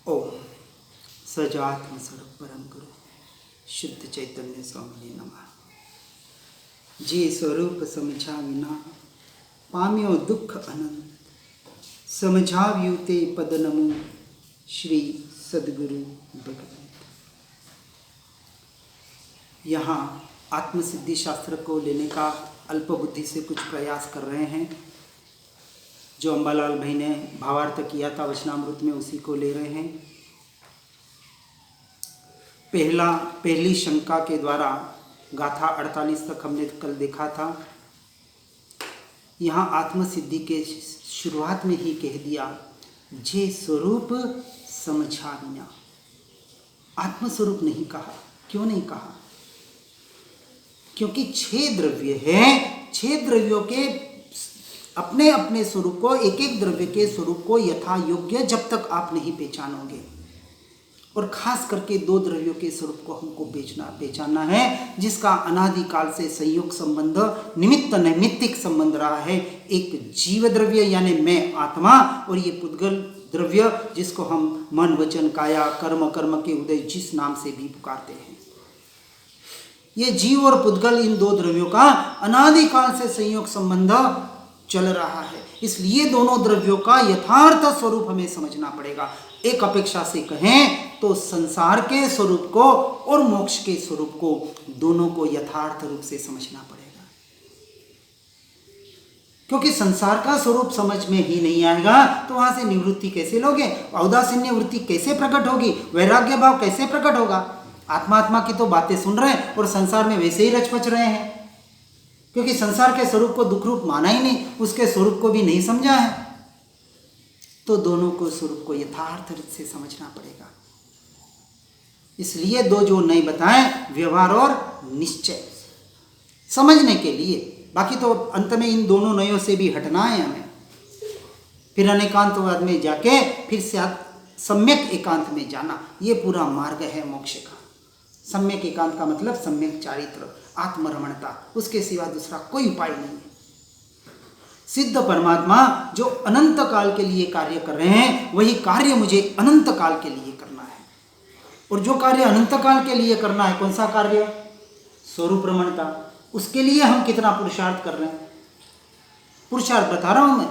ओम सजात्म स्वरूप परम गुरु शुद्ध चैतन्य स्वामी नमः। जी स्वरूप समझा विना पाम्यो दुख अनंत समझाव्यूते पद नमो श्री सद्गुरु भगवंत। यहाँ आत्मसिद्धि शास्त्र को लेने का अल्प बुद्धि से कुछ प्रयास कर रहे हैं। जो अंबालाल भाई ने भावार्थ किया था वचनामृत में, उसी को ले रहे हैं। पहली शंका के द्वारा गाथा 48 तक हमने कल देखा था। यहाँ आत्मसिद्धि के शुरुआत में ही कह दिया, जे स्वरूप समझा बिना। आत्मस्वरूप नहीं कहा। क्यों नहीं कहा? क्योंकि 6 द्रव्य हैं। 6 द्रव्यों के अपने अपने स्वरूप को, एक एक द्रव्य के स्वरूप को यथा योग्य जब तक आप नहीं पहचानोगे, और खास करके 2 द्रव्यों के स्वरूप को हमको पहचानना है, जिसका अनादिकाल से संयोग संबंध, निमित्त नैमित्तिक संबंध रहा है। एक जीव द्रव्य यानी मैं आत्मा, और ये पुद्गल द्रव्य जिसको हम मन वचन काया कर्म के उदय जिस नाम से भी पुकारते हैं। ये जीव और पुद्गल, इन 2 द्रव्यों का अनादिकाल से संयोग संबंध चल रहा है। इसलिए दोनों द्रव्यों का यथार्थ स्वरूप हमें समझना पड़ेगा। एक अपेक्षा से कहें तो संसार के स्वरूप को और मोक्ष के स्वरूप को, दोनों को यथार्थ रूप से समझना पड़ेगा। क्योंकि संसार का स्वरूप समझ में ही नहीं आएगा तो वहां से निवृत्ति कैसे लोगे? औदासीन्य वृत्ति कैसे प्रकट होगी? वैराग्य भाव कैसे प्रकट होगा? आत्मा की तो बातें सुन रहे हैं और संसार में वैसे ही रचपच रहे हैं, क्योंकि संसार के स्वरूप को दुख रूप माना ही नहीं, उसके स्वरूप को भी नहीं समझा है। तो दोनों को स्वरूप को यथार्थ रूप से समझना पड़ेगा। इसलिए 2 जो नए बताएं, व्यवहार और निश्चय, समझने के लिए। बाकी तो अंत में इन दोनों नयों से भी हटना है हमें। फिर अनेकांतवाद में जाके फिर सम्यक एकांत में जाना, ये पूरा मार्ग है मोक्ष का। सम्यक एकांत का मतलब सम्यक चारित्र, आत्मरमणता, उसके सिवा दूसरा कोई उपाय नहीं है। सिद्ध परमात्मा जो अनंत काल के लिए कार्य कर रहे हैं, वही कार्य मुझे अनंत काल के लिए करना है। और जो कार्य अनंत काल के लिए करना है, कौन सा कार्य? स्वरूप रमणता। उसके लिए हम कितना पुरुषार्थ कर रहे हैं? पुरुषार्थ बता रहा हूं मैं।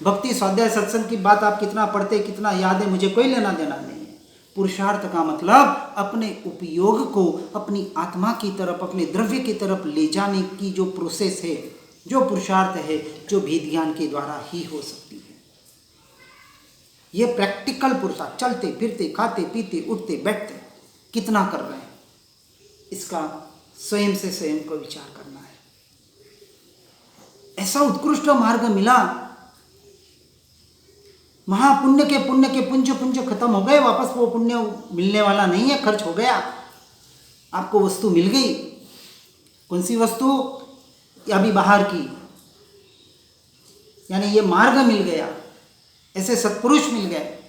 भक्ति स्वाध्याय सत्संग की बात आप कितना पढ़ते, कितना याद है, मुझे कोई लेना देना नहीं है। पुरुषार्थ का मतलब अपने उपयोग को अपनी आत्मा की तरफ, अपने द्रव्य की तरफ ले जाने की जो प्रोसेस है, जो पुरुषार्थ है, जो भेद ज्ञान के द्वारा ही हो सकती है। यह प्रैक्टिकल पुरुषार्थ, चलते फिरते खाते पीते उठते बैठते कितना कर रहे हैं, इसका स्वयं से स्वयं को विचार करना है। ऐसा उत्कृष्ट मार्ग मिला, महापुण्य के पुंज खत्म हो गए, वापस वो पुण्य मिलने वाला नहीं है, खर्च हो गया। आपको वस्तु मिल गई। कौन सी वस्तु? अभी बाहर की, यानी ये मार्ग मिल गया, ऐसे सत्पुरुष मिल गए।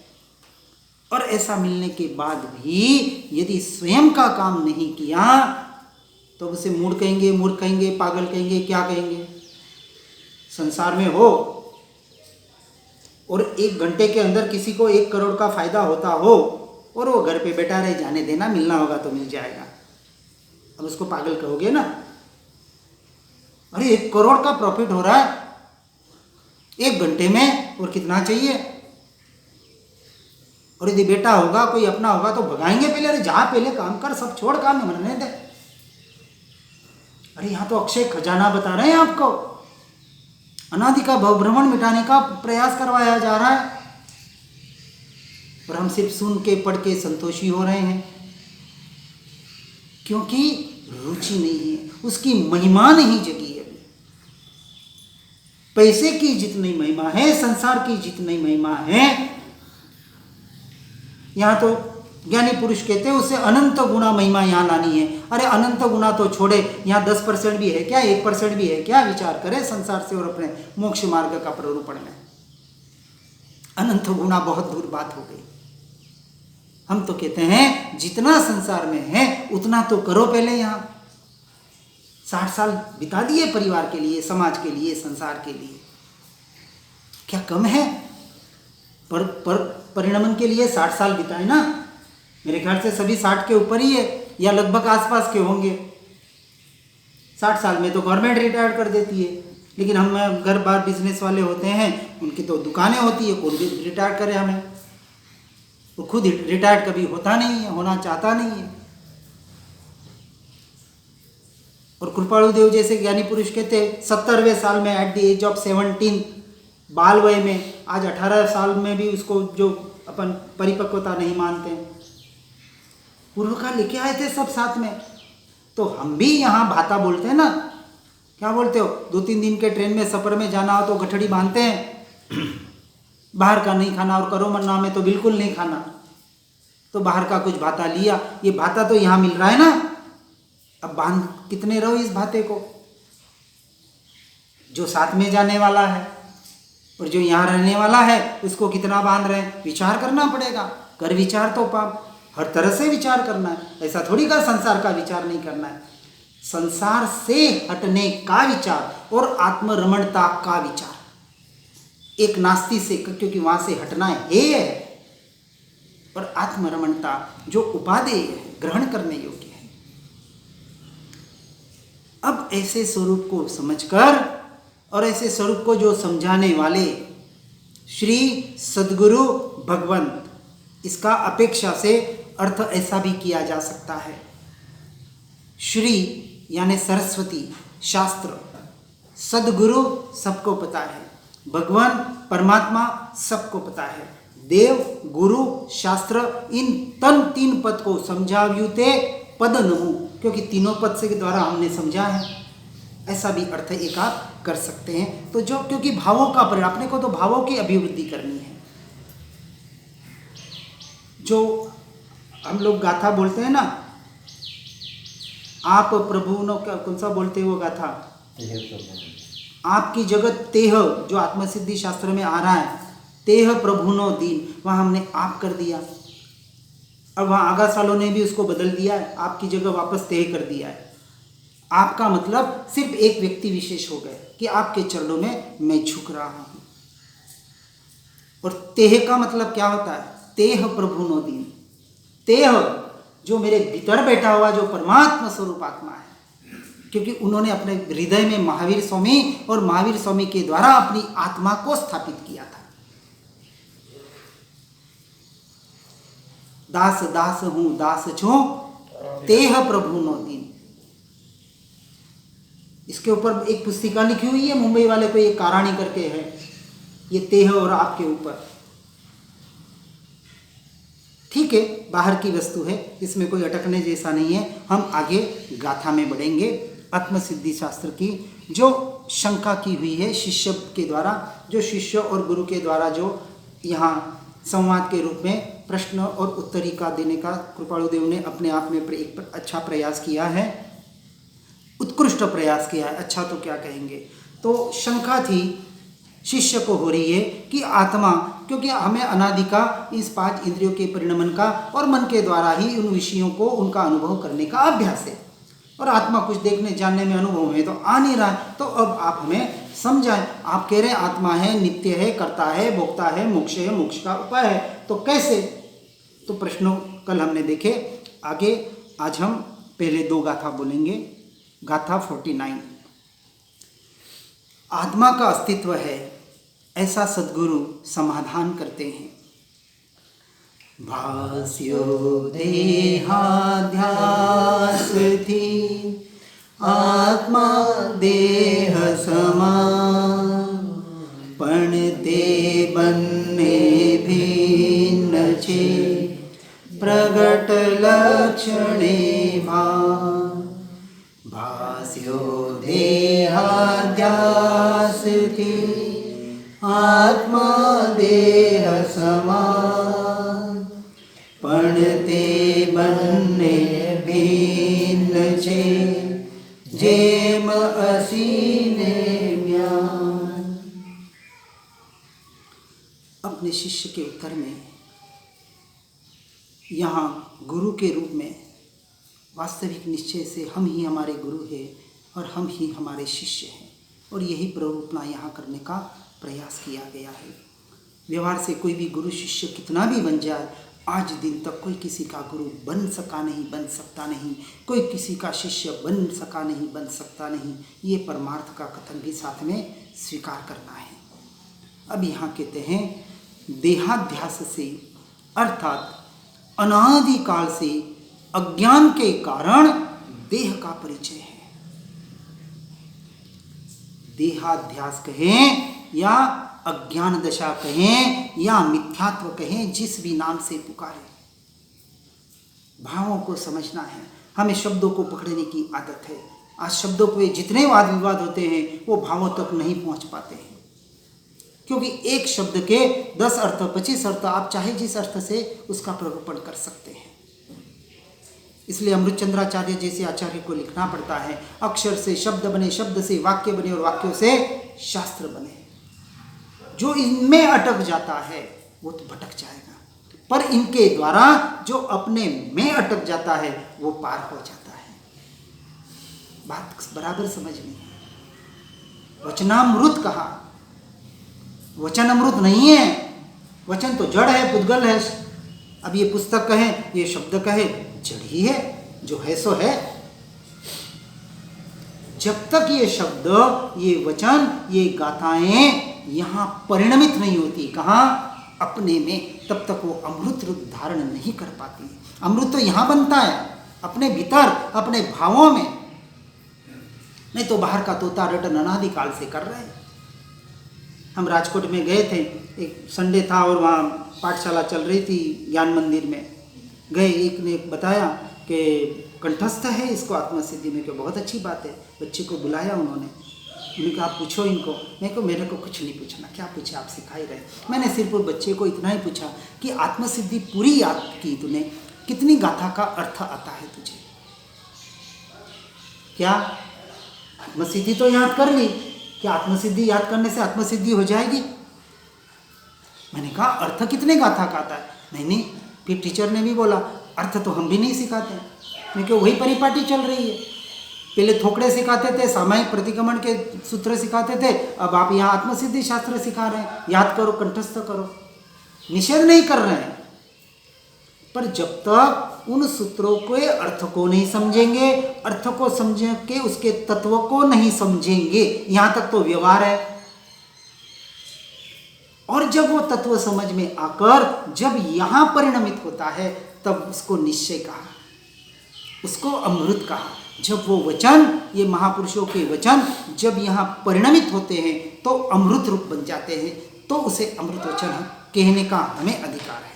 और ऐसा मिलने के बाद भी यदि स्वयं का काम नहीं किया तो उसे मूढ़ कहेंगे, पागल कहेंगे, क्या कहेंगे? संसार में हो और 1 घंटे के अंदर किसी को 1 करोड़ का फायदा होता हो और वो घर पे बैठा रहे, जाने देना, मिलना होगा तो मिल जाएगा। अब उसको पागल कहोगे ना? अरे 1 करोड़ का प्रॉफिट हो रहा है 1 घंटे में, और कितना चाहिए? और यदि बेटा होगा, कोई अपना होगा तो भगाएंगे पहले, अरे जा पहले काम कर, सब छोड़, काम मनने दे। अरे यहाँ तो अक्षय खजाना बता रहे हैं आपको। अनादि का भवभ्रमण मिटाने का प्रयास करवाया जा रहा है, और हम सिर्फ सुन के पढ़ के संतोषी हो रहे हैं, क्योंकि रुचि नहीं है, उसकी महिमा नहीं जगी है। पैसे की जितनी महिमा है, संसार की जितनी महिमा है, यहां तो ज्ञानी पुरुष कहते हैं उससे अनंत गुना महिमा यहां लानी है। अरे अनंत गुना तो छोड़े, यहां 10% भी है क्या, 1% भी है क्या? विचार करें संसार से और अपने मोक्ष मार्ग का प्ररूपण में। अनंत गुना बहुत दूर बात हो गई। हम तो कहते हैं जितना संसार में है उतना तो करो पहले। यहां 60 साल बिता दिए परिवार के लिए, समाज के लिए, संसार के लिए, क्या कम है? पर परिणमन के लिए 60 साल बिताए ना, मेरे ख्याल से सभी 60 के ऊपर ही है या लगभग आसपास के होंगे। 60 साल में तो गवर्नमेंट रिटायर कर देती है, लेकिन हम घर बार बिजनेस वाले होते हैं, उनकी तो दुकानें होती है, कौन भी रिटायर करे हमें, वो खुद रिटायर्ड कभी होता नहीं है, होना चाहता नहीं है। और कृपाणु देव जैसे ज्ञानी पुरुष कहते हैं 70वें साल में एट द एज ऑफ 17 बाल वय में, आज 18 साल में भी उसको जो अपन परिपक्वता नहीं मानते हैं, पूर्व का लेके आए थे सब साथ में। तो हम भी यहाँ भाता बोलते हैं ना, क्या बोलते हो, 2-3 दिन के ट्रेन में सफ़र में जाना हो तो गठड़ी बांधते हैं, बाहर का नहीं खाना, और करोमन्ना में तो बिल्कुल नहीं खाना, तो बाहर का कुछ भाता लिया, ये भाता तो यहाँ मिल रहा है ना, अब बांध कितने रहो इस भाते को, जो साथ में जाने वाला है और जो यहाँ रहने वाला है उसको कितना बांध रहे हैं, विचार करना पड़ेगा। कर विचार तो पाप, हर तरह से विचार करना है, ऐसा थोड़ी का संसार का विचार नहीं करना है, संसार से हटने का विचार और आत्मरमणता का विचार, एक नास्ति से, क्योंकि वहां से हटना है, और आत्मरमणता जो उपादेय है, ग्रहण करने योग्य है। अब ऐसे स्वरूप को समझकर और ऐसे स्वरूप को जो समझाने वाले श्री सद्गुरु भगवंत, इसका अपेक्षा से अर्थ ऐसा भी किया जा सकता है, श्री यानी सरस्वती शास्त्र, सद्गुरु सबको पता है, भगवान परमात्मा सबको पता है, देव गुरु शास्त्र, इन तीन पद को समझाव्युते पद नमु, क्योंकि तीनों पद से के द्वारा हमने समझा है, ऐसा भी अर्थ एक आप कर सकते हैं। तो जो, क्योंकि भावों का परिणाम, अपने को तो भावों की अभिवृद्धि करनी है। जो हम लोग गाथा बोलते हैं ना, आप प्रभु नो, कौन सा बोलते हैं वो गाथा, आपकी जगत तेह, जो आत्मसिद्धि शास्त्र में आ रहा है, तेह प्रभु नो दीन, वहां हमने आप कर दिया, अब वहाँ आगा सालों ने भी उसको बदल दिया है, आपकी जगह वापस तेह कर दिया है। आपका मतलब सिर्फ एक व्यक्ति विशेष हो गए कि आपके चरणों में मैं झुक रहा हूँ। और तेह का मतलब क्या होता है, तेह प्रभु नो दीन, तेह जो मेरे भीतर बैठा हुआ जो परमात्मा स्वरूप आत्मा है, क्योंकि उन्होंने अपने हृदय में महावीर स्वामी और महावीर स्वामी के द्वारा अपनी आत्मा को स्थापित किया था। दास दास हूं दास छो तेह प्रभु नो दीन, इसके ऊपर एक पुस्तिका लिखी हुई है मुंबई वाले को, ये काराणी करके है, ये तेह और आपके ऊपर, ठीक है, बाहर की वस्तु है, इसमें कोई अटकने जैसा नहीं है। हम आगे गाथा में बढ़ेंगे। आत्मसिद्धि शास्त्र की जो शंका की हुई है शिष्य के द्वारा, जो शिष्य और गुरु के द्वारा जो यहाँ संवाद के रूप में प्रश्न और उत्तरिका देने का कृपाणु देव ने अपने आप में एक अच्छा प्रयास किया है, उत्कृष्ट प्रयास किया है, अच्छा तो क्या कहेंगे। तो शंका थी शिष्य को हो रही है कि आत्मा, क्योंकि हमें अनादि का इस 5 इंद्रियों के परिणमन का और मन के द्वारा ही उन विषयों को उनका अनुभव करने का अभ्यास है, और आत्मा कुछ देखने जानने में अनुभव में तो आ नहीं रहा है। तो अब आप हमें समझाएं, आप कह रहे हैं आत्मा है, नित्य है, करता है, भोक्ता है, मोक्ष है, मोक्ष का उपाय है, तो कैसे। तो प्रश्नों कल हमने देखे, आगे आज हम पहले 2 गाथा बोलेंगे। गाथा 49, आत्मा का अस्तित्व है ऐसा सद्गुरु समाधान करते हैं। भास्यो देहाध्यास थी आत्मा देह समान, पण ते बन्ने भिन्न छे प्रगट लक्षणे भान। भास्यो देहाध्यास थी आत्मा देह समान, पण ते बन्ने भिन्न छे जेम असीने म्यान। अपने शिष्य के उत्तर में यहाँ गुरु के रूप में वास्तविक निश्चय से हम ही हमारे गुरु हैं और हम ही हमारे शिष्य हैं, और यही प्ररूपणा यहाँ करने का प्रयास किया गया है। व्यवहार से कोई भी गुरु शिष्य कितना भी बन जाए, आज दिन तक कोई किसी का गुरु बन सका नहीं, बन सकता नहीं, कोई किसी का शिष्य बन सका नहीं, बन सकता नहीं। ये परमार्थ का कथन भी साथ में स्वीकार करना है। अब यहाँ कहते हैं देहाध्यास से अर्थात अनादिकाल से अज्ञान के कारण देह का परिचय है। देहाध्यास कहें या अज्ञान दशा कहें या मिथ्यात्व कहें, जिस भी नाम से पुकारें, भावों को समझना है। हमें शब्दों को पकड़ने की आदत है। आज शब्दों पे जितने वाद विवाद होते हैं वो भावों तक नहीं पहुंच पाते हैं, क्योंकि एक शब्द के 10 अर्थ 25 अर्थ आप चाहे जिस अर्थ से उसका प्ररूपण कर सकते हैं। इसलिए अमृतचंद्राचार्य जैसे आचार्य को लिखना पड़ता है, अक्षर से शब्द बने, शब्द से वाक्य बने और वाक्यों से शास्त्र बने। जो इनमें अटक जाता है वो तो भटक जाएगा, पर इनके द्वारा जो अपने में अटक जाता है वो पार हो जाता है। बात बराबर समझनी है। वचनामृत कहा, वचन अमृत नहीं है। वचन तो जड़ है, पुद्गल है। अब ये पुस्तक कहे, ये शब्द कहे, जड़ ही है, जो है सो है। जब तक ये शब्द, ये वचन, ये गाथाएं यहां परिणमित नहीं होती, कहां? अपने में, तब तक वो अमृत रूप धारण नहीं कर पाती। अमृत तो यहां बनता है, अपने भीतर, अपने भावों में, नहीं तो बाहर का तोता रटन अनादिकाल से कर रहे हैं। हम राजकोट में गए थे, एक संडे था और वहाँ पाठशाला चल रही थी ज्ञान मंदिर में। गए, एक ने बताया कि कंठस्थ है इसको आत्मसिद्धि में, कि बहुत अच्छी बात है। बच्चे को बुलाया उन्होंने कहा आप पूछो इनको। मेरे को कुछ नहीं पूछना, क्या पूछे, आप सिखाई रहे। मैंने सिर्फ बच्चे को इतना ही पूछा कि आत्मसिद्धि पूरी याद की तूने, कितनी गाथा का अर्थ आता है तुझे? क्या आत्मसिद्धि तो याद कर ली, क्या आत्मसिद्धि याद करने से आत्मसिद्धि हो जाएगी? मैंने कहा अर्थ कितने गाथा का आता है? नहीं। फिर टीचर ने भी बोला अर्थ तो हम भी नहीं सिखाते, क्योंकि वही परिपाटी चल रही है। पहले थोकड़े सिखाते थे, सामायिक प्रतिक्रमण के सूत्र सिखाते थे, अब आप यहाँ आत्मसिद्धि शास्त्र सिखा रहे हैं, याद करो, कंठस्थ करो। निषेध नहीं कर रहे हैं, पर जब तक उन सूत्रों के अर्थ को नहीं समझेंगे, अर्थ को समझ के उसके तत्व को नहीं समझेंगे, यहाँ तक तो व्यवहार है। और जब वो तत्व समझ में आकर जब यहाँ परिणमित होता है, तब उसको निश्चय कहा, उसको अमृत कहा। जब वो वचन, ये महापुरुषों के वचन जब यहाँ परिणमित होते हैं तो अमृत रूप बन जाते हैं, तो उसे अमृत वचन कहने का हमें अधिकार है।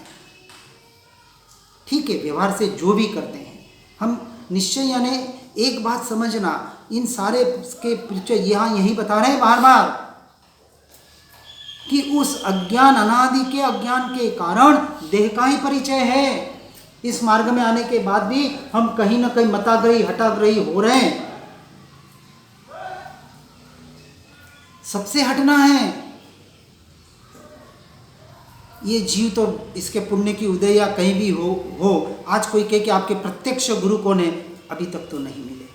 ठीक है, व्यवहार से जो भी करते हैं हम निश्चय, यानी एक बात समझना, इन सारे के परिचय यहाँ यही बता रहे हैं बार बार कि उस अज्ञान, अनादि के अज्ञान के कारण देह का ही परिचय है। इस मार्ग में आने के बाद भी हम कहीं ना कहीं मताग्रही, हटाग्रही हो रहे हैं। सबसे हटना है। ये जीव तो इसके पुण्य की उदय या कहीं भी हो आज कोई कहे कि आपके प्रत्यक्ष गुरु कौन है, अभी तक तो नहीं मिले।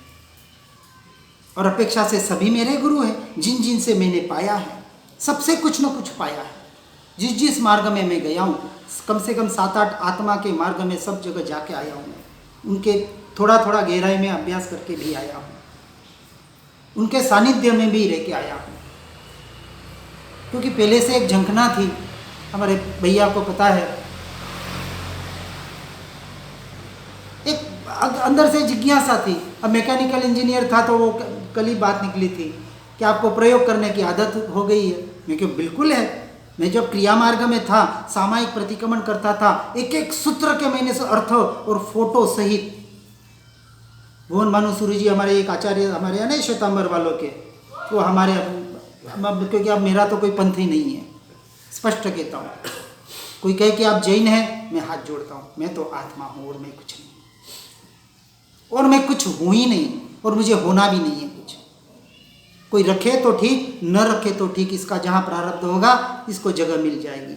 और अपेक्षा से सभी मेरे गुरु हैं, जिन जिन से मैंने पाया है, सबसे कुछ न कुछ पाया है। जिस जिस मार्ग में मैं गया हूँ, कम से कम 7-8 आत्मा के मार्ग में सब जगह जाके आया हूँ मैं। उनके थोड़ा थोड़ा गहराई में अभ्यास करके भी आया हूँ, उनके सानिध्य में भी रह के आया हूँ। क्योंकि पहले से एक झंखना थी, हमारे भैया को पता है, एक अंदर से जिज्ञासा थी। अब मैकेनिकल इंजीनियर था तो वो कल ही बात निकली थी कि आपको प्रयोग करने की आदत हो गई है। मैं क्यों, बिल्कुल है। मैं जब क्रिया मार्ग में था, सामायिक प्रतिक्रमण करता था, एक एक सूत्र के मैंने अर्थ और फोटो सहित, भुवन भानु सूरी जी हमारे एक आचार्य, हमारे यहाँ नहीं श्वेतांबर वालों के, वो हमारे, क्योंकि अब मेरा तो कोई पंथ ही नहीं है, स्पष्ट कहता हूँ। कोई कहे कि आप जैन हैं, मैं हाथ जोड़ता हूँ, मैं तो आत्मा हूँ और मैं कुछ नहीं, और मैं कुछ हूँ ही नहीं, और मुझे होना भी नहीं है कुछ। कोई रखे तो ठीक, न रखे तो ठीक, इसका जहाँ प्रारब्ध होगा इसको जगह मिल जाएगी।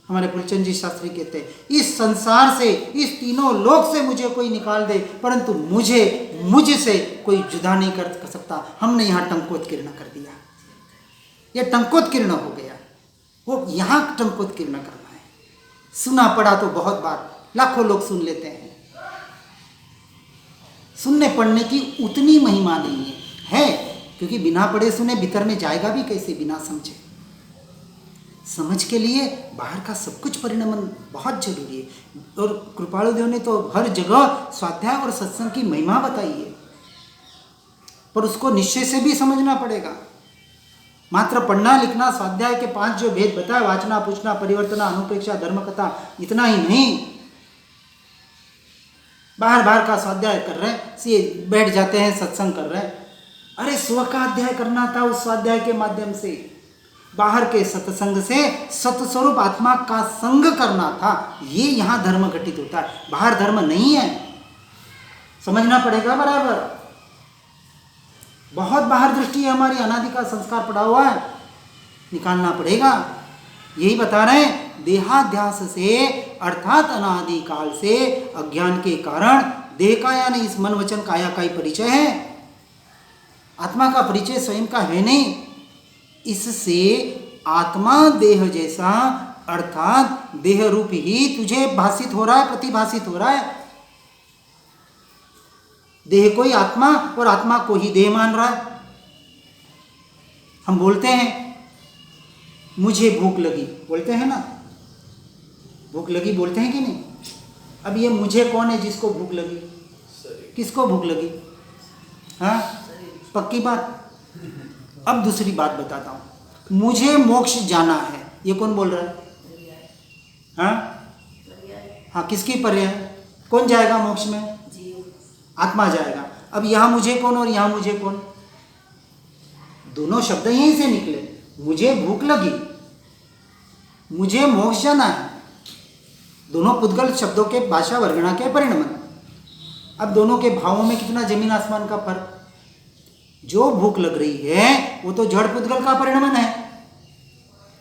हमारे फूलचंद जी शास्त्री कहते हैं, इस संसार से, इस तीनों लोक से मुझे कोई निकाल दे, परंतु मुझसे कोई जुदा नहीं कर सकता। हमने यहाँ टंकोत्कीर्ण कर दिया, यह टंकोत्कीर्ण हो गया। वो यहाँ टंकोत्कीर्ण करना है। सुना पड़ा तो बहुत बार लाखों लोग सुन लेते हैं, सुनने पढ़ने की उतनी महिमा नहीं है, क्योंकि बिना पढ़े सुने भीतर में जाएगा भी कैसे बिना समझे। समझ के लिए बाहर का सब कुछ परिणमन बहुत जरूरी है। और कृपालु देव ने तो हर जगह स्वाध्याय और सत्संग की महिमा बताई है, पर उसको निश्चय से भी समझना पड़ेगा। मात्र पढ़ना लिखना स्वाध्याय के 5 जो भेद बताए, वाचना पूछना परिवर्तना अनुप्रेक्षा धर्म कथा, इतना ही नहीं, बाहर का स्वाध्याय कर रहे हैं, सीधे बैठ जाते हैं, सत्संग कर रहे हैं। अरे स्व का अध्याय करना था, उस स्वाध्याय के माध्यम से बाहर के सत्संग से सतस्वरूप आत्मा का संग करना था। ये यहाँ धर्म घटित होता है, बाहर धर्म नहीं है। समझना पड़ेगा बराबर। बहुत बाहर दृष्टि है हमारी, अनादि का संस्कार पड़ा हुआ है, निकालना पड़ेगा। यही बता रहे हैं, देहाध्यास से अर्थात अनादि काल से अज्ञान के कारण देह का यानी इस मन वचन काया का ही परिचय है, आत्मा का परिचय स्वयं का है नहीं। इससे आत्मा देह जैसा अर्थात देह रूप ही तुझे भाषित हो रहा है, प्रतिभाषित हो रहा है। देह को ही आत्मा और आत्मा को ही देह मान रहा है। हम बोलते हैं मुझे भूख लगी, बोलते हैं ना, भूख लगी बोलते हैं कि नहीं। अब ये मुझे कौन है जिसको भूख लगी? किसको भूख लगी? हाँ, पक्की बात। अब दूसरी बात बताता हूं, मुझे मोक्ष जाना है, ये कौन बोल रहा है? हाँ, किसकी पर्याय? कौन जाएगा मोक्ष में? आत्मा जाएगा। अब यहां मुझे कौन और यहां मुझे कौन? दोनों शब्द यहीं से निकले। मुझे भूख लगी, मुझे मोक्ष जाना है, दोनों पुद्गल शब्दों के भाषा वर्गणा के परिणमन। अब दोनों के भावों में कितना जमीन आसमान का फर्क। जो भूख लग रही है वो तो जड़ पुद्गल का परिणमन है,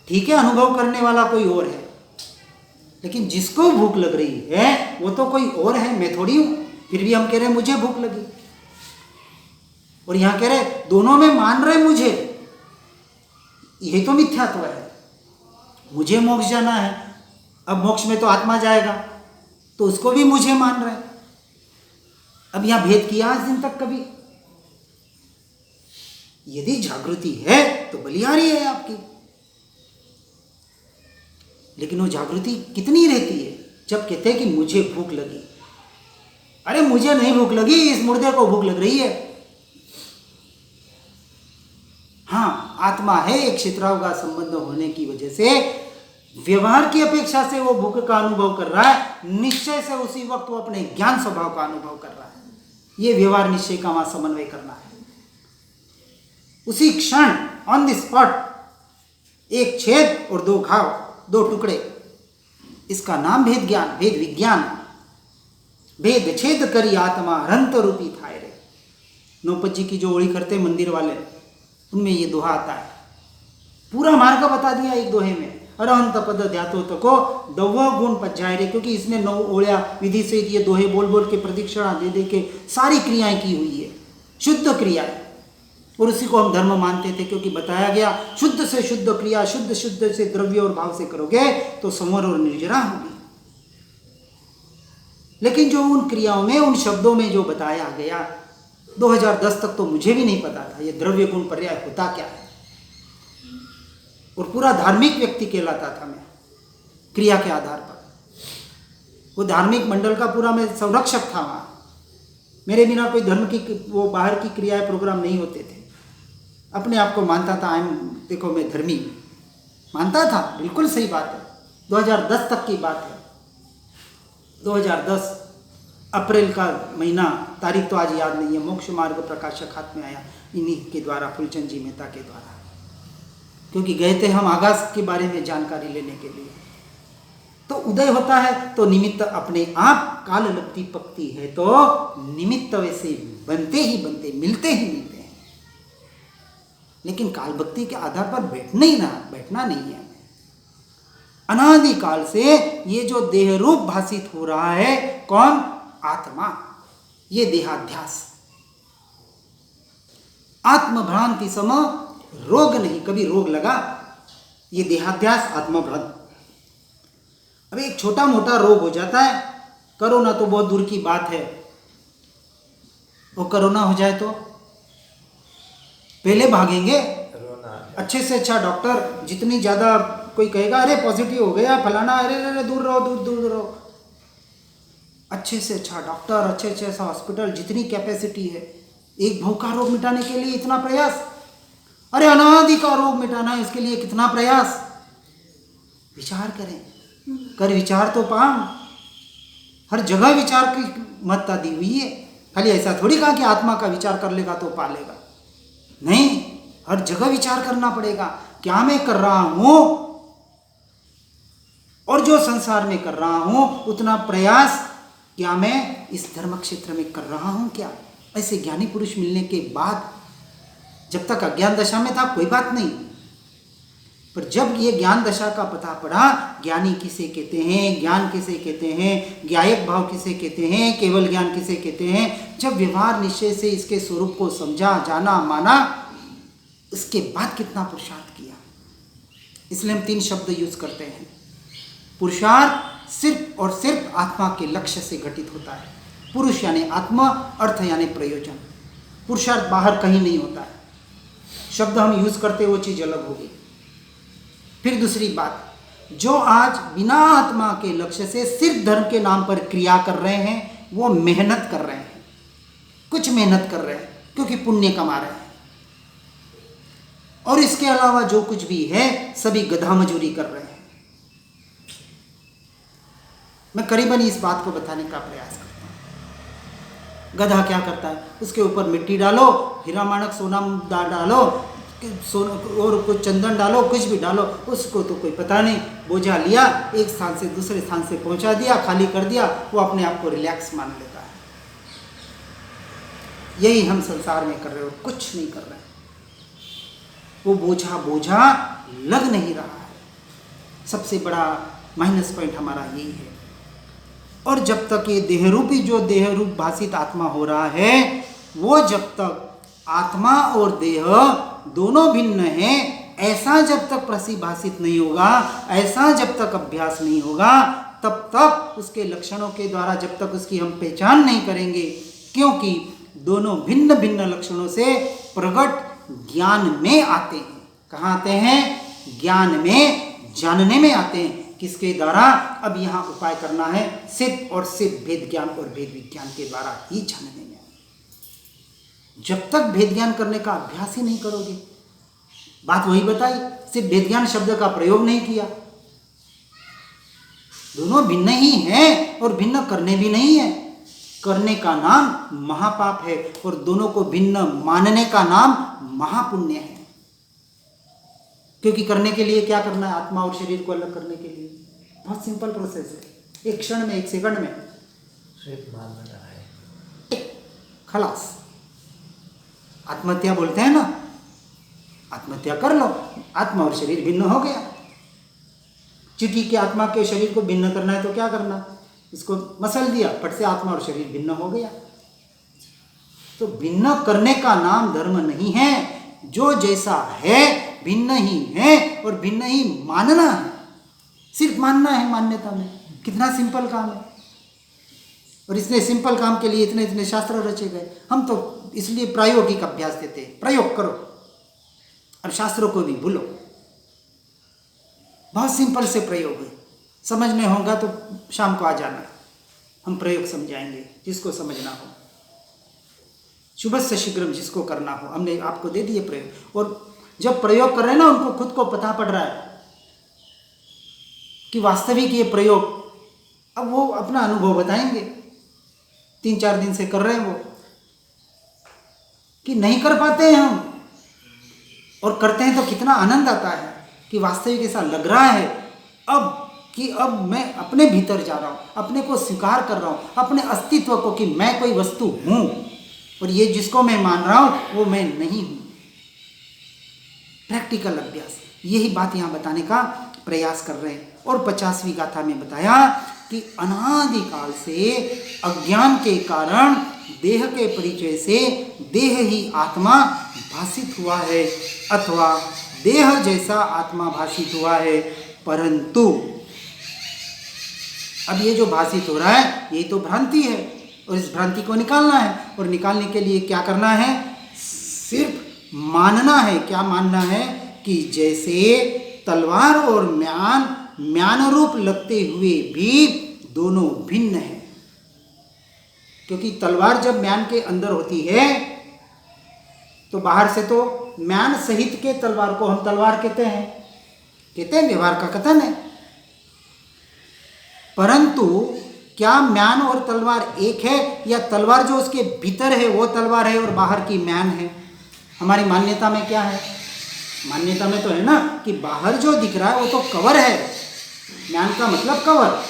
ठीक है, अनुभव करने वाला कोई और है, लेकिन जिसको भूख लग रही है वो तो कोई और है, मैं थोड़ी हूं। फिर भी हम कह रहे हैं मुझे भूख लगी, और यहां कह रहे दोनों में मान रहे मुझे, यही तो मिथ्यात्व है। मुझे मोक्ष जाना है, अब मोक्ष में तो आत्मा जाएगा, तो उसको भी मुझे मान रहे। अब यहां भेद किया आज दिन तक कभी? यदि जागृति है तो बलिहारी है आपकी, लेकिन वो जागृति कितनी रहती है जब कहते हैं कि मुझे भूख लगी। अरे मुझे नहीं भूख लगी, इस मुर्दे को भूख लग रही है। हाँ, आत्मा है, एक क्षेत्राव का संबंध होने की वजह से व्यवहार की अपेक्षा से वो भूख का अनुभव कर रहा है, निश्चय से उसी वक्त वो अपने ज्ञान स्वभाव का अनुभव कर रहा है। ये व्यवहार निश्चय का वहां समन्वय करना है। उसी क्षण ऑन द स्पॉट एक छेद और 2 घाव, 2 टुकड़े, इसका नाम भेद ज्ञान, भेद विज्ञान। भेद छेद करी आत्मा रंत रूपी थाय रे। नौपत जी की जो ओड़ी करते मंदिर वाले, उनमें ये दोहा आता है। पूरा मार्ग बता दिया एक दोहे में, अरहंत पद ध्यातो तको दव गुण पज्जाय रे। क्योंकि इसने 9 ओळ्या विधि से ये दोहे बोल बोल के प्रदक्षिणा दे दे के सारी क्रियाएं की हुई है, शुद्ध क्रियाएं, और उसी को हम धर्म मानते थे। क्योंकि बताया गया शुद्ध से शुद्ध क्रिया, शुद्ध शुद्ध से द्रव्य और भाव से करोगे तो संवर और निर्जरा होगी। लेकिन जो उन क्रियाओं में, उन शब्दों में जो बताया गया, 2010 तक तो मुझे भी नहीं पता था ये द्रव्य गुण पर्याय होता क्या है, और पूरा धार्मिक व्यक्ति कहलाता था मैं क्रिया के आधार पर। वो धार्मिक मंडल का पूरा मैं संरक्षक था वहाँ। मेरे बिना कोई धर्म की वो बाहर की क्रियाएं प्रोग्राम नहीं होते थे। अपने आप को मानता था, देखो मैं धर्मी मानता था, बिल्कुल सही बात है। 2010 तक की बात है। 2010 अप्रैल का महीना, तारीख तो आज याद नहीं है। मोक्ष मार्ग प्रकाशक हाथ में आया इन्हीं के द्वारा, फूलचंद जी मेहता के द्वारा, क्योंकि गए थे हम आगाज के बारे में जानकारी लेने के लिए। तो उदय होता है तो निमित्त अपने आप, काल लगती पकती है तो निमित्त वैसे बनते ही बनते, मिलते ही मिलते हैं। लेकिन काल भक्ति के आधार पर बैठना नहीं है। अनादि काल से ये जो देह रूप भाषित हो रहा है, कौन? आत्मा। ये देहाध्यास, आत्मभ्रांति सम रोग नहीं। कभी रोग लगा, ये देहाध्यास आत्मभ्रम। अब एक छोटा मोटा रोग हो जाता है, कोरोना तो बहुत दूर की बात है, वो कोरोना हो जाए तो पहले भागेंगे। अच्छे से अच्छा डॉक्टर, जितनी ज़्यादा कोई कहेगा अरे पॉजिटिव हो गया फलाना, अरे अरे दूर रहो, दूर दूर रहो। अच्छे से अच्छा डॉक्टर, अच्छे से अच्छा हॉस्पिटल, जितनी कैपेसिटी है, एक भूख का रोग मिटाने के लिए इतना प्रयास, अरे अनादि का रोग मिटाना है इसके लिए कितना प्रयास। विचार करें, कर विचार तो पाम। हर जगह विचार की महत्ता दी हुई है। खाली ऐसा थोड़ी कहा कि आत्मा का विचार कर लेगा तो पा लेगा, नहीं, हर जगह विचार करना पड़ेगा। क्या मैं कर रहा हूं और जो संसार में कर रहा हूं उतना प्रयास क्या मैं इस धर्म क्षेत्र में कर रहा हूं क्या? ऐसे ज्ञानी पुरुष मिलने के बाद, जब तक अज्ञान दशा में था कोई बात नहीं, पर जब ये ज्ञान दशा का पता पड़ा, ज्ञानी किसे कहते हैं, ज्ञान किसे कहते हैं, ज्ञायक भाव किसे कहते हैं, केवल ज्ञान किसे कहते हैं, जब व्यवहार निश्चय से इसके स्वरूप को समझा, जाना, माना, इसके बाद कितना पुरुषार्थ किया। इसलिए हम 3 शब्द यूज करते हैं। पुरुषार्थ सिर्फ और सिर्फ आत्मा के लक्ष्य से घटित होता है। पुरुष यानी आत्मा, अर्थ यानी प्रयोजन। पुरुषार्थ बाहर कहीं नहीं होता है। शब्द हम यूज करते वो चीज अलग होगी। फिर दूसरी बात, जो आज बिना आत्मा के लक्ष्य से सिर्फ धर्म के नाम पर क्रिया कर रहे हैं, वो मेहनत कर रहे हैं, कुछ मेहनत कर रहे हैं क्योंकि पुण्य कमा रहे हैं, और इसके अलावा जो कुछ भी है सभी गधा मजूरी कर रहे हैं। मैं करीबन इस बात को बताने का प्रयास करता हूं। गधा क्या करता है, उसके ऊपर मिट्टी डालो, हीरा माणक सोना डालो, और कुछ चंदन डालो, कुछ भी डालो, उसको तो कोई पता नहीं। बोझा लिया, एक स्थान से दूसरे स्थान से पहुंचा दिया, खाली कर दिया, वो अपने आप को रिलैक्स मान लेता है। यही हम संसार में कर रहे हो, कुछ नहीं कर रहे। वो बोझा लग नहीं रहा है। सबसे बड़ा माइनस पॉइंट हमारा यही है। और जब तक ये देहरूपी जो देहरूप भाषित आत्मा हो रहा है, वो जब तक आत्मा और देह दोनों भिन्न हैं, ऐसा जब तक परिभाषित नहीं होगा, ऐसा जब तक अभ्यास नहीं होगा, तब तक उसके लक्षणों के द्वारा जब तक उसकी हम पहचान नहीं करेंगे, क्योंकि दोनों भिन्न भिन्न लक्षणों से प्रकट ज्ञान में आते हैं। कहाँ आते हैं? ज्ञान में, जानने में आते हैं। किसके द्वारा? अब यहाँ उपाय करना है, सिर्फ और सिर्फ भेद ज्ञान और भेद विज्ञान के द्वारा ही जानने में। जब तक भेद ज्ञान करने का अभ्यास ही नहीं करोगे, बात वही बताई, सिर्फ भेद ज्ञान शब्द का प्रयोग नहीं किया। दोनों भिन्न ही हैं और भिन्न करने भी नहीं है। करने का नाम महापाप है और दोनों को भिन्न मानने का नाम महापुण्य है। क्योंकि करने के लिए क्या करना है? आत्मा और शरीर को अलग करने के लिए बहुत सिंपल प्रोसेस है। एक क्षण में, एक सेकंड में सिर्फ मानना है, खलास। आत्महत्या बोलते हैं ना, आत्महत्या कर लो, आत्मा और शरीर भिन्न हो गया। चींटी के आत्मा के शरीर को भिन्न करना है तो क्या करना? इसको मसल दिया, फट से आत्मा और शरीर भिन्न हो गया। तो भिन्न करने का नाम धर्म नहीं है। जो जैसा है भिन्न ही है और भिन्न ही मानना है। सिर्फ मानना है मान्यता में। कितना सिंपल काम है। और इसलिए सिंपल काम के लिए इतने इतने शास्त्र रचे गए। हम तो इसलिए प्रायोगिक अभ्यास देते हैं, प्रयोग करो और शास्त्रों को भी भूलो। बहुत सिंपल से प्रयोग है। समझने होगा तो शाम को आ जाना, हम प्रयोग समझाएंगे जिसको समझना हो। शुभ से शीघ्र जिसको करना हो, हमने आपको दे दिए प्रयोग। और जब प्रयोग कर रहे हैं ना, उनको खुद को पता पड़ रहा है कि वास्तविक ये प्रयोग, अब वो अपना अनुभव बताएंगे। 3-4 दिन से कर रहे हैं वो, कि नहीं कर पाते हैं हम, और करते हैं तो कितना आनंद आता है कि वास्तविक ऐसा लग रहा है अब कि अब मैं अपने भीतर जा रहा हूँ, अपने को स्वीकार कर रहा हूँ, अपने अस्तित्व को, कि मैं कोई वस्तु हूँ और ये जिसको मैं मान रहा हूँ वो मैं नहीं हूँ। प्रैक्टिकल अभ्यास, यही बात यहाँ बताने का प्रयास कर रहे हैं। और 50वीं गाथा में बताया कि अनादिकाल से अज्ञान के कारण देह के परिचय से देह ही आत्मा भाषित हुआ है, अथवा देह जैसा आत्मा भाषित हुआ है, परंतु अब ये जो भाषित हो रहा है यही तो भ्रांति है, और इस भ्रांति को निकालना है। और निकालने के लिए क्या करना है? सिर्फ मानना है। क्या मानना है? कि जैसे तलवार और म्यान रूप लगते हुए भी दोनों भिन्न हैं। क्योंकि तलवार जब म्यान के अंदर होती है तो बाहर से तो म्यान सहित के तलवार को हम तलवार कहते हैं, व्यवहार का कथन है। परंतु क्या म्यान और तलवार एक है, या तलवार जो उसके भीतर है वो तलवार है और बाहर की म्यान है? हमारी मान्यता में क्या है? मान्यता में तो है ना कि बाहर जो दिख रहा है वो तो कवर है, म्यान का मतलब कवर।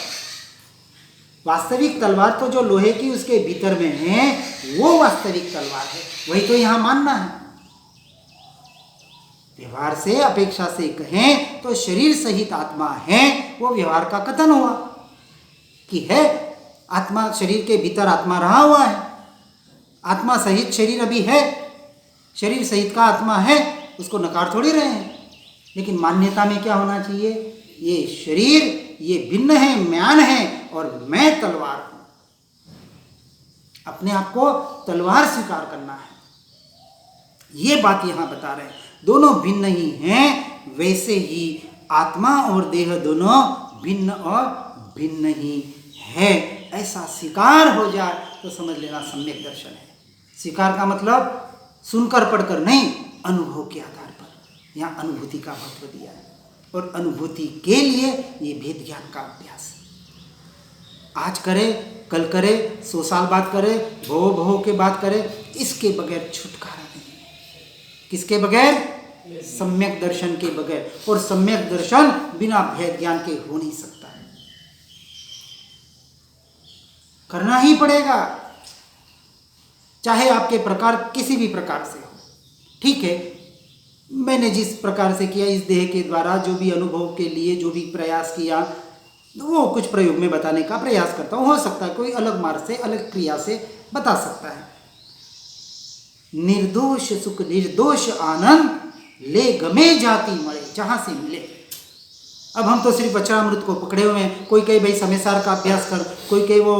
वास्तविक तलवार तो जो लोहे की उसके भीतर में है वो वास्तविक तलवार है। वही तो यहां मानना है। व्यवहार से अपेक्षा से कहें तो शरीर सहित आत्मा है, वो व्यवहार का कथन हुआ कि है आत्मा, शरीर के भीतर आत्मा रहा हुआ है, आत्मा सहित शरीर अभी है, शरीर सहित का आत्मा है, उसको नकार थोड़ी रहे हैं। लेकिन मान्यता में क्या होना चाहिए? ये शरीर ये भिन्न है, म्यान है, और मैं तलवार हूं। अपने आप को तलवार स्वीकार करना है, ये बात यहां बता रहे हैं। दोनों भिन्न ही हैं, वैसे ही आत्मा और देह दोनों भिन्न और भिन्न ही है। ऐसा स्वीकार हो जाए तो समझ लेना सम्यक दर्शन है। स्वीकार का मतलब सुनकर पढ़कर नहीं, अनुभव के आधार पर। यहाँ अनुभूति का महत्व दिया है, और अनुभूति के लिए ये भेद ज्ञान का अभ्यास आज करे, कल करे, 100 साल बाद करे, भो के बाद करे, इसके बगैर छुटकारा नहीं है। किसके बगैर? सम्यक दर्शन के बगैर। और सम्यक दर्शन बिना भेद ज्ञान के हो नहीं सकता है, करना ही पड़ेगा, चाहे आपके प्रकार किसी भी प्रकार से हो। ठीक है, मैंने जिस प्रकार से किया, इस देह के द्वारा जो भी अनुभव के लिए जो भी प्रयास किया, वो कुछ प्रयोग में बताने का प्रयास करता हूँ। हो सकता है कोई अलग मार्ग से, अलग क्रिया से बता सकता है। निर्दोष सुख निर्दोष आनंद ले गमे जाति मरे, जहां से मिले। अब हम तो सिर्फ वचनामृत को पकड़े हुए हैं। कोई कहे भाई समयसार का अभ्यास कर, कोई कहे वो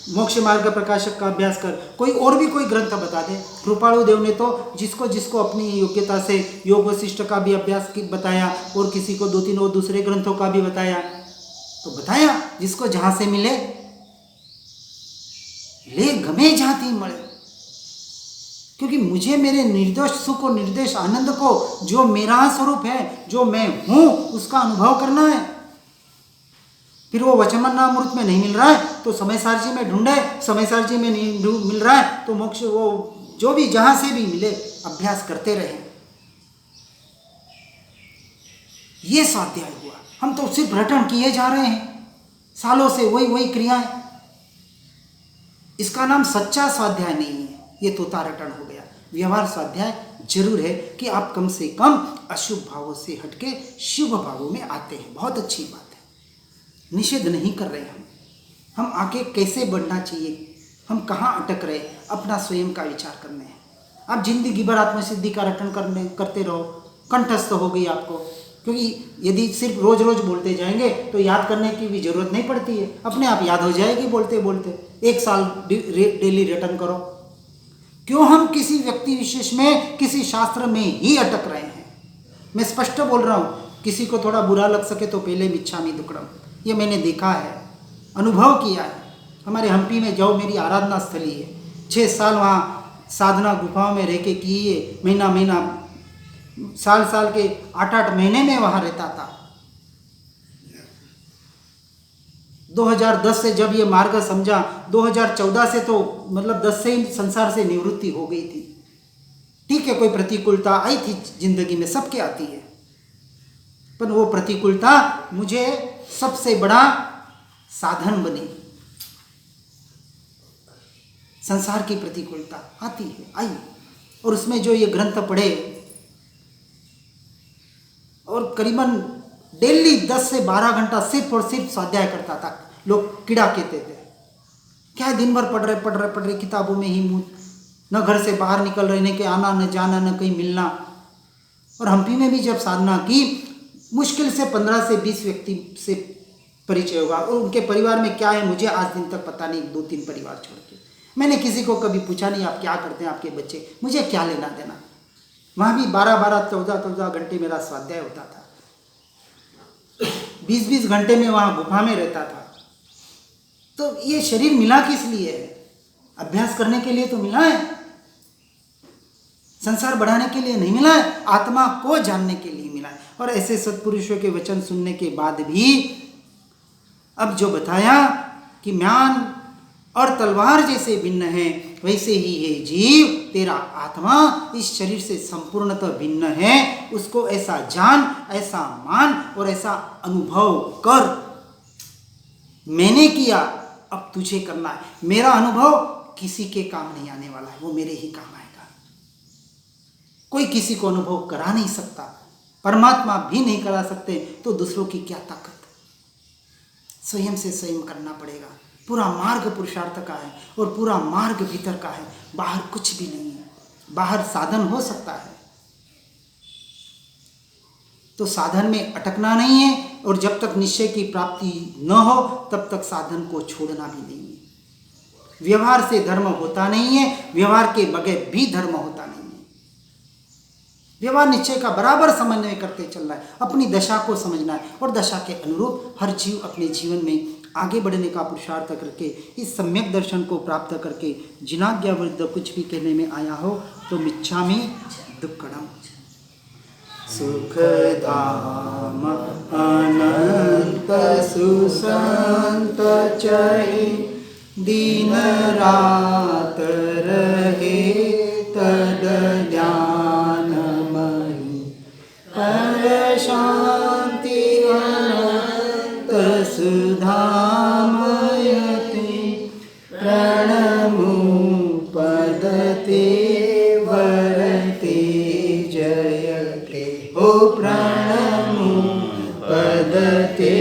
मोक्ष मार्ग प्रकाशक का अभ्यास कर, कोई और भी कोई ग्रंथ बता दे। कृपाणु देव ने तो जिसको जिसको अपनी योग्यता से योग वशिष्ठ का भी अभ्यास बताया, और किसी को 2-3 और दूसरे ग्रंथों का भी बताया। तो बताया जिसको जहां से मिले, ले गमे जाती मरे। क्योंकि मुझे मेरे निर्दोष सुख और निर्दोष आनंद को, जो मेरा स्वरूप है, जो मैं हूं, उसका अनुभव करना है। फिर वो वचनामृत में नहीं मिल रहा है तो समयसार जी में ढूंढे, समयसार जी में नहीं मिल रहा है तो मोक्ष, वो जो भी जहां से भी मिले अभ्यास करते रहे। ये स्वाध्याय हुआ। हम तो सिर्फ रटन किए जा रहे हैं सालों से, वही क्रियाएं। इसका नाम सच्चा स्वाध्याय नहीं है, ये तोता रटन हो गया। व्यवहार स्वाध्याय जरूर है कि आप कम से कम अशुभ भावों से हटके शुभ भावों में आते हैं, बहुत अच्छी बात है। निषेध नहीं कर रहे हम आगे कैसे बढ़ना चाहिए, हम कहाँ अटक रहे, अपना स्वयं का विचार करने हैं। आप जिंदगी भर आत्मसिद्धि का रटन करते रहो, कंठस्थ हो गई आपको। क्योंकि यदि सिर्फ रोज रोज बोलते जाएंगे तो याद करने की भी जरूरत नहीं पड़ती है, अपने आप याद हो जाएगी बोलते बोलते। 1 साल डेली रटन करो। क्यों हम किसी व्यक्ति विशेष में, किसी शास्त्र में ही अटक रहे हैं? मैं स्पष्ट बोल रहा हूँ, किसी को थोड़ा बुरा लग सके तो पहले मिच्छामि दुक्कडम, ये मैंने देखा है, अनुभव किया है। हमारे हम्पी में जाओ, मेरी आराधना स्थली है। 6 साल वहाँ साधना गुफाओं में रह के किए, महीना साल के 8 महीने में वहाँ रहता था। 2010 से जब ये मार्ग समझा, 2014 से तो मतलब 10 से ही संसार से निवृत्ति हो गई थी। ठीक है, कोई प्रतिकूलता आई थी जिंदगी में, सबके आती है, पर वो प्रतिकूलता मुझे सबसे बड़ा साधन बनी। संसार की प्रतिकूलता आती है, आई, और उसमें जो ये ग्रंथ पढ़े, और करीबन डेली 10 से 12 घंटा सिर्फ और सिर्फ स्वाध्याय करता था। लोग कीड़ा कहते थे, क्या दिन भर पढ़ रहे किताबों में ही मुँह, न घर से बाहर निकल रहे, न के आना न जाना, न कहीं मिलना। और हम्पी में भी जब साधना की, मुश्किल से 15 से 20 व्यक्ति से परिचय होगा, और उनके परिवार में क्या है मुझे आज दिन तक पता नहीं, 2-3 परिवार छोड़ के। मैंने किसी को कभी पूछा नहीं आप क्या करते हैं, आपके बच्चे, मुझे क्या लेना देना। वहाँ भी 12-12, 14-14 घंटे मेरा स्वाध्याय होता था, 20-20 घंटे में वहाँ गुफा में रहता था। तो ये शरीर मिला किस लिए है? अभ्यास करने के लिए तो मिला है, संसार बढ़ाने के लिए नहीं मिला है, आत्मा को जानने के लिए मिला है। और ऐसे सत्पुरुषों के वचन सुनने के बाद भी अब जो बताया कि म्यान और तलवार जैसे भिन्न है, वैसे ही है जीव, तेरा आत्मा इस शरीर से संपूर्णतः भिन्न है। उसको ऐसा जान, ऐसा मान और ऐसा अनुभव कर। मैंने किया, अब तुझे करना है। मेरा अनुभव किसी के काम नहीं आने वाला है, वो मेरे ही काम आएगा। कोई किसी को अनुभव करा नहीं सकता, परमात्मा भी नहीं करा सकते, तो दूसरों की क्या ताकत। स्वयं से स्वयं करना पड़ेगा। पूरा मार्ग पुरुषार्थ का है और पूरा मार्ग भीतर का है, बाहर कुछ भी नहीं है। बाहर साधन हो सकता है, तो साधन में अटकना नहीं है, और जब तक निश्चय की प्राप्ति न हो तब तक साधन को छोड़ना भी नहीं है। व्यवहार से धर्म होता नहीं है, व्यवहार के बगैर भी धर्म होता नहीं है। व्यवहार निश्चय का बराबर समन्वय करते चलना है, अपनी दशा को समझना है, और दशा के अनुरूप हर जीव अपने जीवन में आगे बढ़ने का पुरुषार्थ करके, इस सम्यक दर्शन को प्राप्त करके, जिनाज्ञा विरुद्ध कुछ भी कहने में आया हो तो मिच्छामि दुक्कडम। सुखधाम अनंत सुसंत चहि, दिन रात रहे तद ज्ञानमयि, पर शांति अनंत सुधामयति, प्रणमु पदते वरते जयते, ओ प्रणमु पदते